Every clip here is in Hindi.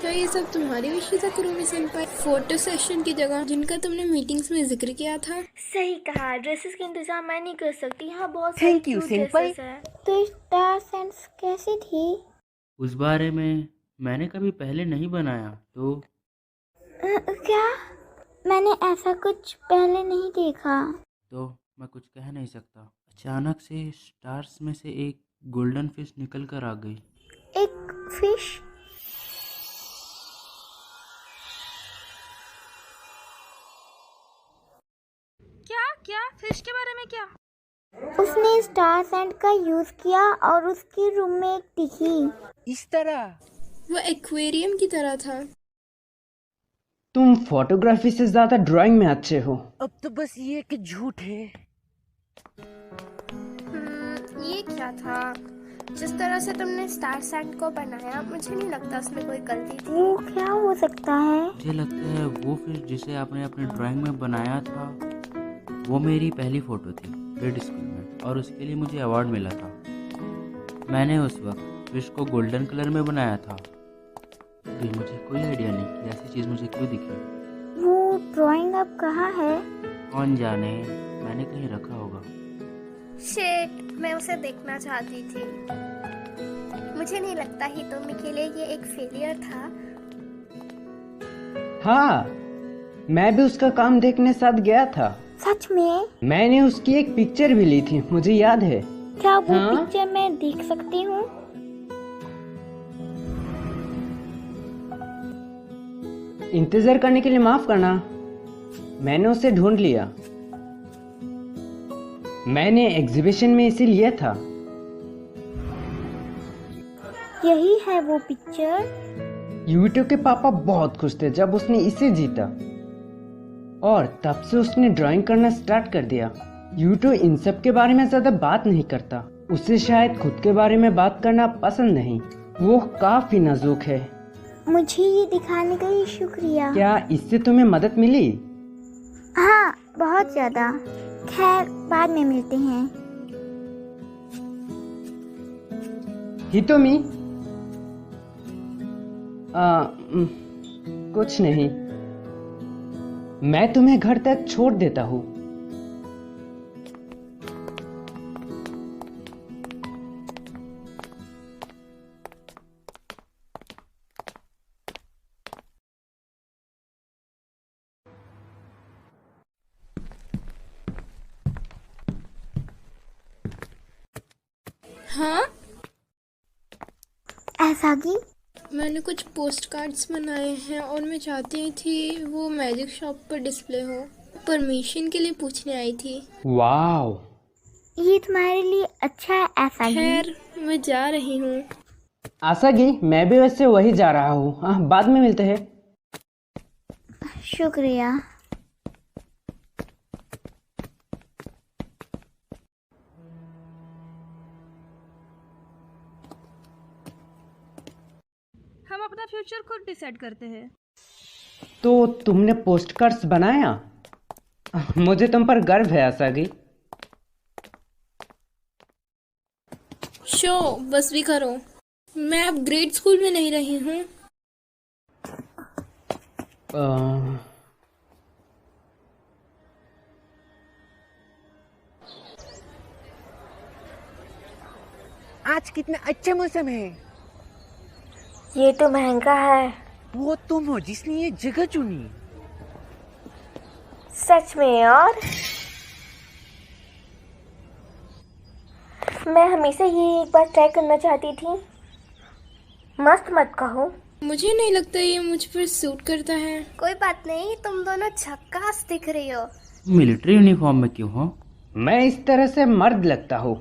क्या ये सब तुम्हारी विश था कुरुमी सेंपाई? फोटो सेशन की जगह जिनका तुमने मीटिंग्स में जिक्र किया था। सही कहा, ड्रेसेस का इंतजाम मैं नहीं कर सकती, यहाँ बहुत सारी thank you cute senpai. Dresses हैं। तो स्टार सेंस कैसी थी? उस बारे में मैंने कभी पहले नहीं बनाया, तो क्या? मैंने ऐसा कुछ पहले नहीं देखा। मैं कुछ कह नहीं सकता। अचानक से स्टार्स में से एक गोल्डन फिश निकल कर आ गई। एक फिश? क्या फिश के बारे में? क्या उसने स्टार सेंट का यूज किया और उसके रूम में एक दिखी। इस तरह वो एक्वेरियम की तरह था। तुम फोटोग्राफी से ज्यादा ड्राइंग में अच्छे हो। अब तो बस ये कि झूठ है। ये क्या था? जिस तरह से तुमने स्टार सेंट को बनाया, मुझे नहीं लगता उसमें कोई गलती थी। वो क्या हो सकता है? मुझे लगता है वो फिश जिसे आपने अपने ड्राइंग में बनाया था, वो मेरी पहली फ़ोटो थी ग्रेड स्कूल में, और उसके लिए मुझे अवार्ड मिला था। मैंने उस वक्त फिश को गोल्डन कलर में बनाया था। अभी मुझे कोई आइडिया नहीं कि ऐसी चीज़ मुझे क्यों दिखी। वो ड्राइंग अब कहाँ है? कौन जाने, मैंने कहीं रखा होगा। शिट, मैं उसे देखना चाहती थी। मुझे नहीं लगता हितोमी के लिए ये एक फेलियर था। हाँ, मैं भी उसका काम देखने साथ गया था। सच में? मैंने उसकी एक पिक्चर भी ली थी, मुझे याद है। क्या वो हाँ? पिक्चर मैं देख सकती हूँ? इंतजार करने के लिए माफ करना, मैंने उसे ढूंढ लिया। मैंने एग्जीबिशन में इसे लिया था। यही है वो पिक्चर? यूटो के पापा बहुत खुश थे जब उसने इसे जीता, और तब से उसने ड्राइंग करना स्टार्ट कर दिया। यूटो इन सब के बारे में ज्यादा बात नहीं करता, उसे शायद खुद के बारे में बात करना पसंद नहीं। वो काफी नाजुक है। मुझे ये दिखाने के लिए शुक्रिया। क्या इससे तुम्हें मदद मिली? हाँ, बहुत ज्यादा। खैर, बाद में मिलते हैं। हितोमी? कुछ नहीं, मैं तुम्हें घर तक छोड़ देता हूँ। हाँ, ऐसा की? मैंने कुछ पोस्ट कार्ड्स बनाए हैं और मैं चाहती थी वो मैजिक शॉप पर डिस्प्ले हो। परमिशन के लिए पूछने आई थी। वाओ, ये तुम्हारे लिए अच्छा है ऐसा? खैर, मैं जा रही हूँ। आसागी, मैं भी वैसे वही जा रहा हूँ। बाद में मिलते हैं। शुक्रिया। हम अपना फ्यूचर खुद डिसाइड करते हैं। तो तुमने पोस्ट कार्ड्स बनाया? मुझे तुम पर गर्व है आसागी। शो बस भी करो, मैं अब ग्रेड स्कूल में नहीं रही हूँ। आज कितना अच्छा मौसम है। ये तो महंगा है। वो तुम हो जिसने ये जगह चुनी। सच में यार, मैं हमेशा ये एक बार ट्राई करना चाहती थी। मस्त मत कहो। मुझे नहीं लगता ये मुझ पर सूट करता है। कोई बात नहीं, तुम दोनों झक्कास दिख रही हो। मिलिट्री यूनिफॉर्म में क्यों हो? मैं इस तरह से मर्द लगता हूँ।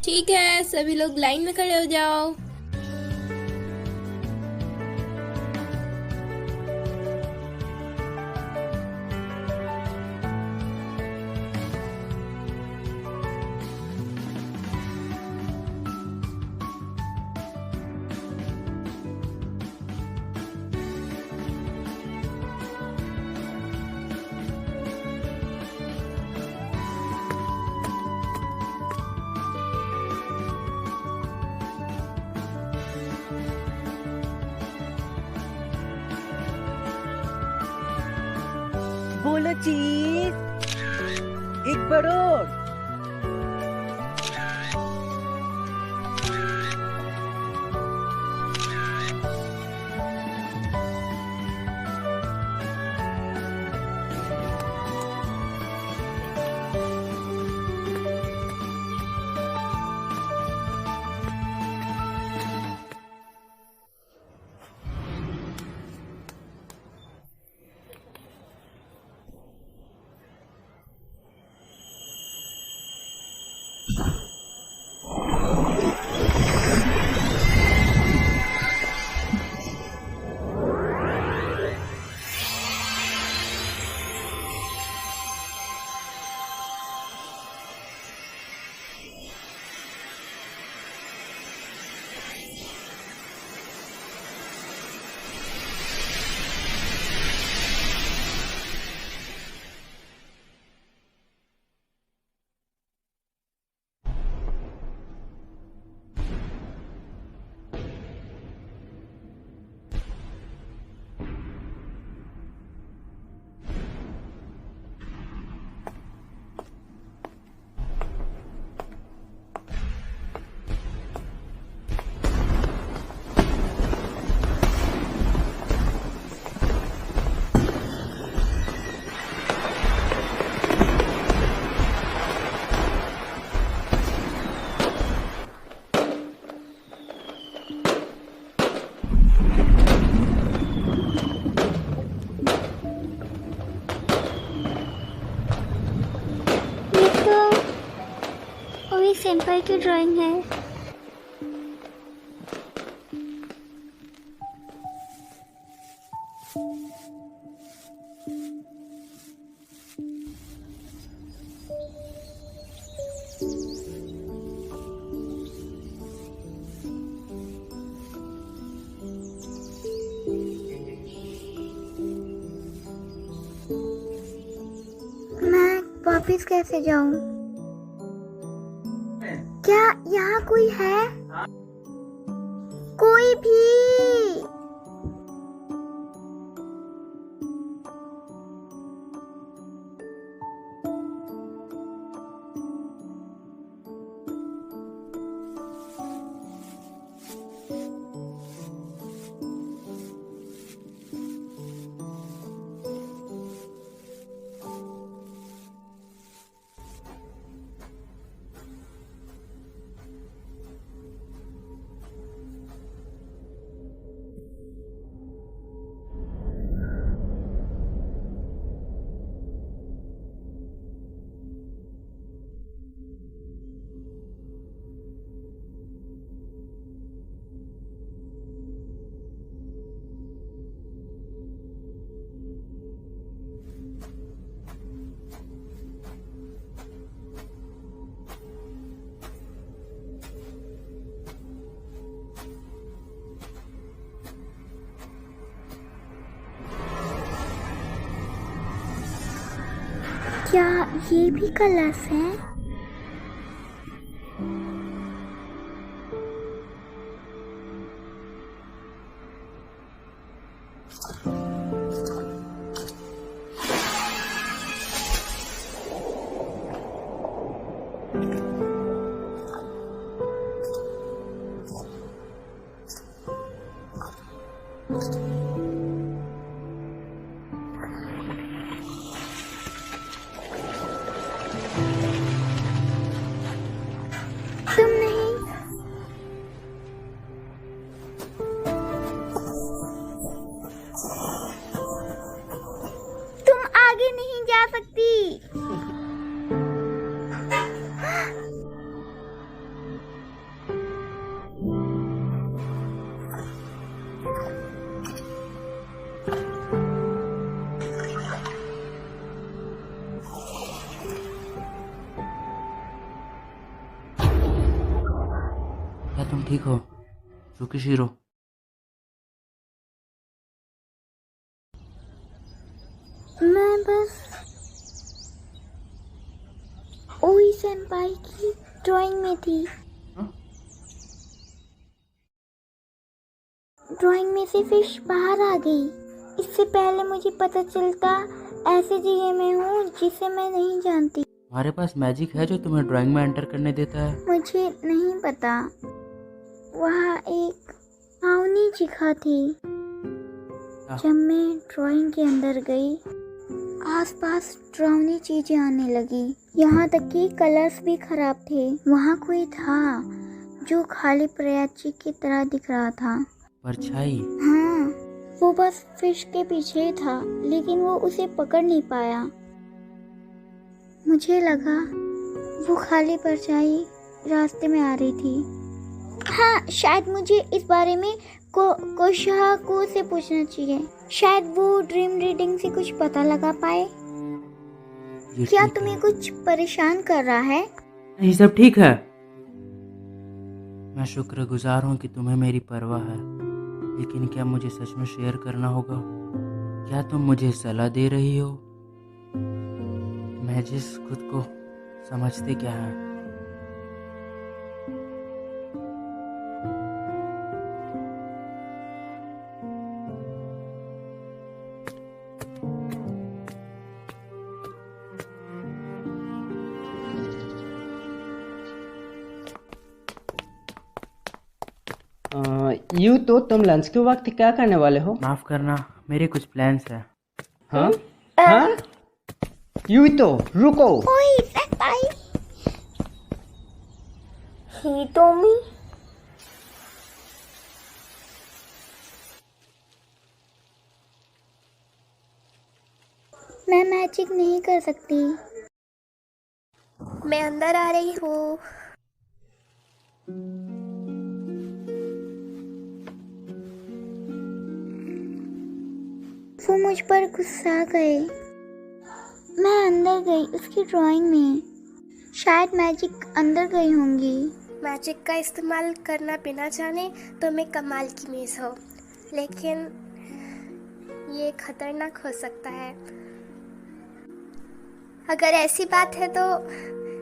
ठीक है, सभी लोग लाइन में खड़े हो जाओ। बोलो चीज। एक बार और। सेंपाई की ड्राइंग है। मैं वापिस कैसे जाऊं? क्या यहाँ कोई है? कोई भी? क्या ये भी कलर्स हैं? तुम नहीं। तुम आगे नहीं जा सकती। क्या तुम ठीक हो सुकीशिरो? मैं बस ओई सेंपाई की ड्राइंग में थी। ड्राइंग में से फिश बाहर आ गई। इससे पहले मुझे पता चलता ऐसी जगह में हूँ जिसे मैं नहीं जानती। तुम्हारे पास मैजिक है जो तुम्हें ड्राइंग में एंटर करने देता है? मुझे नहीं पता। वहाँ एक आओनी चिखा थी। जब मैं ड्राइंग के अंदर गई, आसपास डरावनी चीजें आने लगी। यहाँ तक कि कलर्स भी खराब थे। वहाँ कोई था जो खाली प्रयाची की तरह दिख रहा था। परछाई? हाँ, वो बस फिश के पीछे ही था, लेकिन वो उसे पकड़ नहीं पाया। मुझे लगा वो खाली परछाई रास्ते में आ रही थी। हाँ, शायद मुझे इस बारे में कोशाह को से पूछना चाहिए। शायद वो ड्रीम रीडिंग से कुछ पता लगा पाए। क्या तुम्हें कुछ परेशान कर रहा है? नहीं, सब ठीक है। मैं शुक्रगुजार हूँ कि तुम्हें मेरी परवाह है, लेकिन क्या मुझे सच में शेयर करना होगा? क्या तुम मुझे सलाह दे रही हो? मैं जिस खुद को समझते क्या है? यूं तो तुम लंच के वक्त क्या करने वाले हो? माफ करना, मेरे कुछ प्लान्स हैं। हाँ? हाँ? यूं तो रुको। ओए सेंपाई, हितोमी, मैं मैजिक नहीं कर सकती। मैं अंदर आ रही हूँ। वो मुझ पर गुस्सा गए। मैं अंदर गई उसकी ड्राइंग में। शायद मैजिक अंदर गई होंगी। मैजिक का इस्तेमाल करना बिना जाने तो मैं कमाल की मेज़ हो, लेकिन ये खतरनाक हो सकता है। अगर ऐसी बात है तो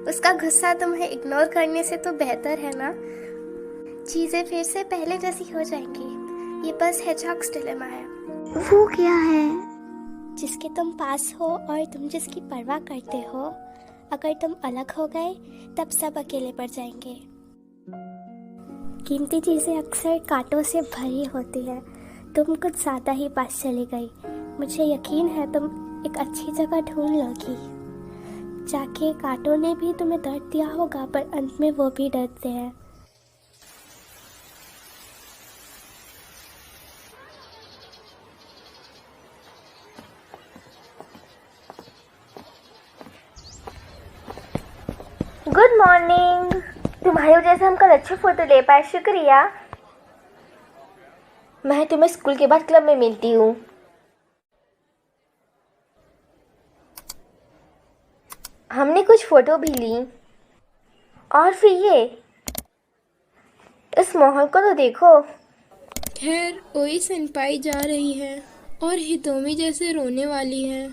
उसका गुस्सा तुम्हें इग्नोर करने से तो बेहतर है ना। चीज़ें फिर से पहले जैसी हो जाएंगी। ये बस हेजहॉग्स डिलेमा है। वो क्या है? जिसके तुम पास हो और तुम जिसकी परवाह करते हो, अगर तुम अलग हो गए तब सब अकेले पड़ जाएंगे। कीमती चीज़ें अक्सर कांटों से भरी होती है। तुम कुछ ज़्यादा ही पास चली गई। मुझे यकीन है तुम एक अच्छी जगह ढूंढ लोगी। जाके कांटों ने भी तुम्हें दर्द दिया होगा, पर अंत में वो भी डरते हैं। Good morning. तुम्हारी वजह से हम कल अच्छी फोटो ले पाए, शुक्रिया। मैं तुम्हें स्कूल के बाद क्लब में मिलती हूँ। हमने कुछ फोटो भी ली। और फिर ये इस माहौल को तो देखो। खैर, ओई सेनपाई जा रही है और हितोमी जैसे रोने वाली है।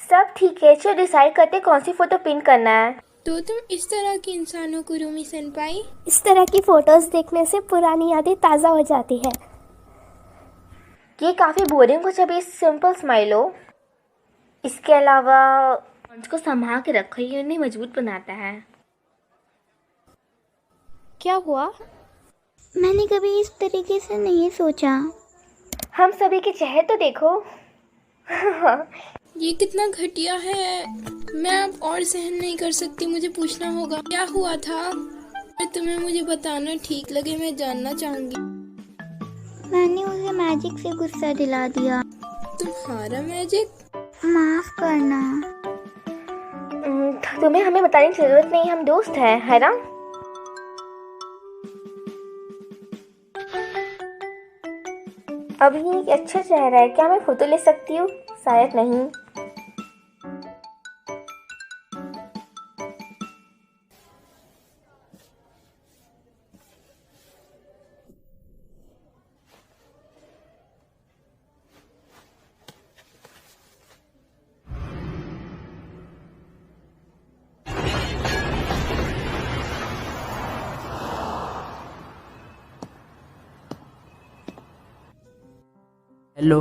सब ठीक है, चलो डिसाइड करते कौन सी फोटो पिन करना है। तो तुम इस तरह के इंसानों को रूमी सेनपाई? इस तरह की फोटोज देखने से पुरानी यादें ताज़ा हो जाती है। ये काफ़ी बोरिंग, कुछ अभी सिंपल स्माइल हो। इसके अलावा को संभाल के रखो, ये उन्हें मजबूत बनाता है। क्या हुआ? मैंने कभी इस तरीके से नहीं सोचा। हम सभी के चेहरे तो देखो। ये कितना घटिया है। मैं अब और सहन नहीं कर सकती। मुझे पूछना होगा क्या हुआ था। तुम्हें मुझे बताना ठीक लगे, मैं जानना चाहूंगी। मैंने उसे मैजिक से गुस्सा दिला दिया। तुम्हारा मैजिक? माफ करना। तुम्हें हमें बताने की जरूरत नहीं, हम दोस्त हैं, है ना? अभी एक अच्छा चेहरा है, क्या मैं फोटो ले सकती हूँ? शायद नहीं। हेलो।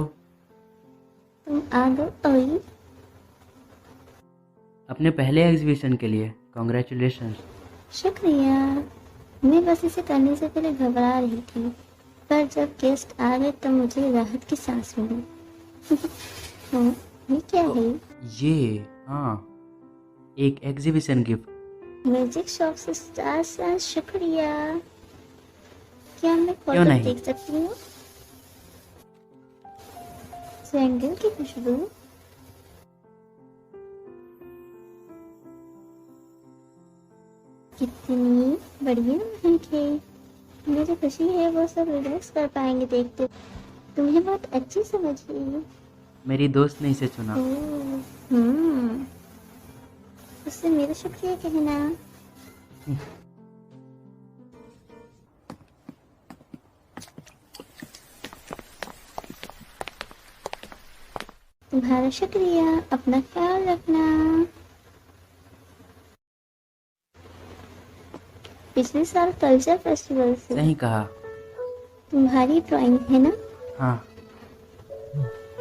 आ गई। अपने पहले एग्जीबिशन के लिए कॉन्ग्रेचुलेशन। शुक्रिया। मैं बस इसे करने से पहले घबरा रही थी, पर जब गेस्ट आ गए तो मुझे राहत की सांस मिली। हाँ, ये क्या है? ये हाँ, एक एग्जीबिशन गिफ्ट। मैजिक शॉप से स्टार। शुक्रिया। क्या मैं क्यों फोटो नहीं? देख सकती हूँ? सैंडल की खुशबू। कितनी बढ़िया महक है। मुझे खुशी है वो सब रिलैक्स कर पाएंगे देखते। तुम्हें बहुत अच्छी समझ है। मेरी दोस्त ने इसे चुना। हम्म, उससे मेरा शुक्रिया कहना। तुम्हारा शुक्रिया। अपना ख्याल रखना। पिछले साल कल्चर फेस्टिवल से सही कहा। तुम्हारी ड्राइंग है ना? हाँ,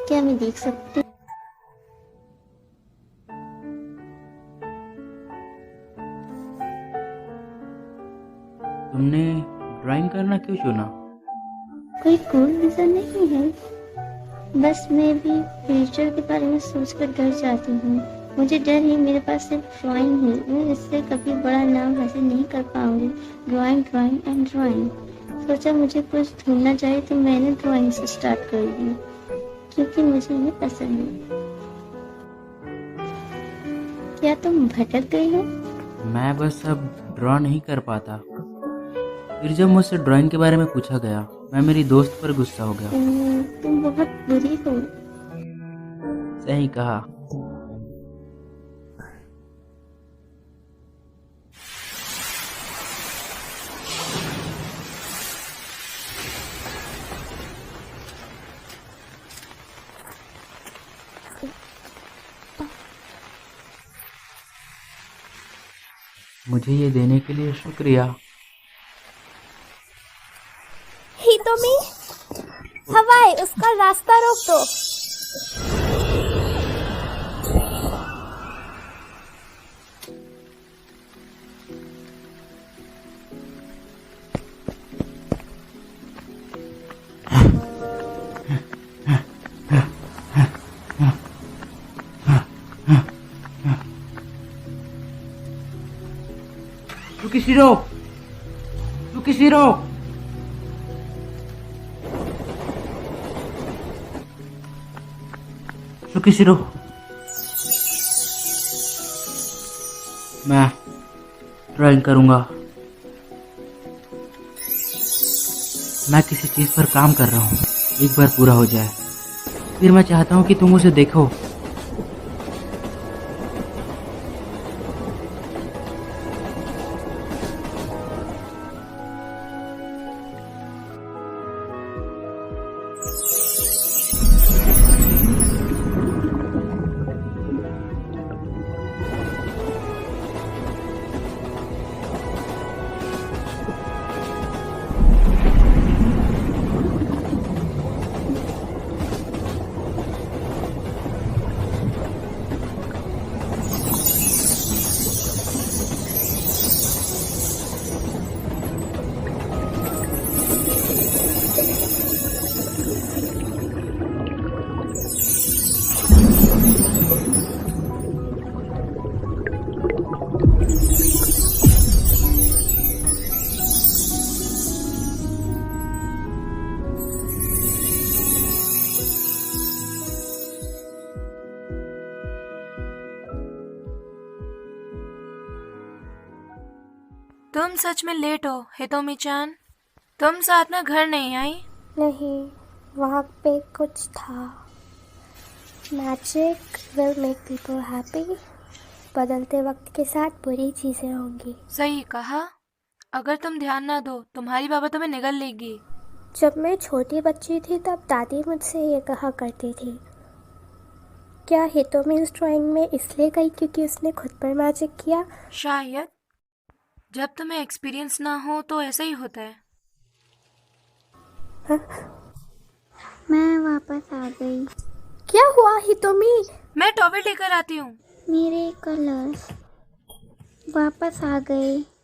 क्या मैं देख सकती? तुमने ड्राइंग करना क्यों चुना? कोई कूल रीजन नहीं है, बस मैं भी फ्यूचर के बारे में सोचकर डर जाती हूँ। मुझे डर है मेरे पास सिर्फ ड्राइंग है, मैं इससे कभी बड़ा नाम हासिल नहीं कर पाऊंगी। Drawing drawing and drawing. सोचा मुझे कुछ ढूंढना चाहिए तो मैंने ड्राइंग से स्टार्ट कर दी, क्योंकि मुझे ये पसंद है। क्या तुम भटक गई हो? मैं बस अब ड्रॉ नहीं कर पाता। फिर जब मुझसे ड्राइंग के बारे में पूछा गया, मैं मेरी दोस्त पर गुस्सा हो गया। तुम बहुत बुरी हो। सही कहा। मुझे ये देने के लिए शुक्रिया। हितोमी, हवाई, उसका रास्ता रोक दो। युकिशिरो! युकिशिरो! युकिशिरो! मैं ड्राइंग करूंगा। मैं किसी चीज पर काम कर रहा हूँ, एक बार पूरा हो जाए, फिर मैं चाहता हूँ कि तुम उसे देखो। तुम सच में लेट हो हितोमी-चान। तुम साथ में घर नहीं आई? नहीं, वहाँ पे कुछ था। Magic will make people happy. बदलते वक्त के साथ बुरी चीजें होंगी। सही कहा। अगर तुम ध्यान ना दो, तुम्हारी बाबा तुम्हें निगल लेगी। जब मैं छोटी बच्ची थी तब दादी मुझसे ये कहा करती थी। क्या हितोमी इस ड्राइंग में इसलिए गई क्योंकि उसने खुद पर मैजिक किया? शायद। जब तुम्हें एक्सपीरियंस ना हो तो ऐसा ही होता है। मैं वापस आ गई। क्या हुआ हितोमी? मैं टॉवल लेकर आती हूँ। मेरे कलर्स वापस आ गए।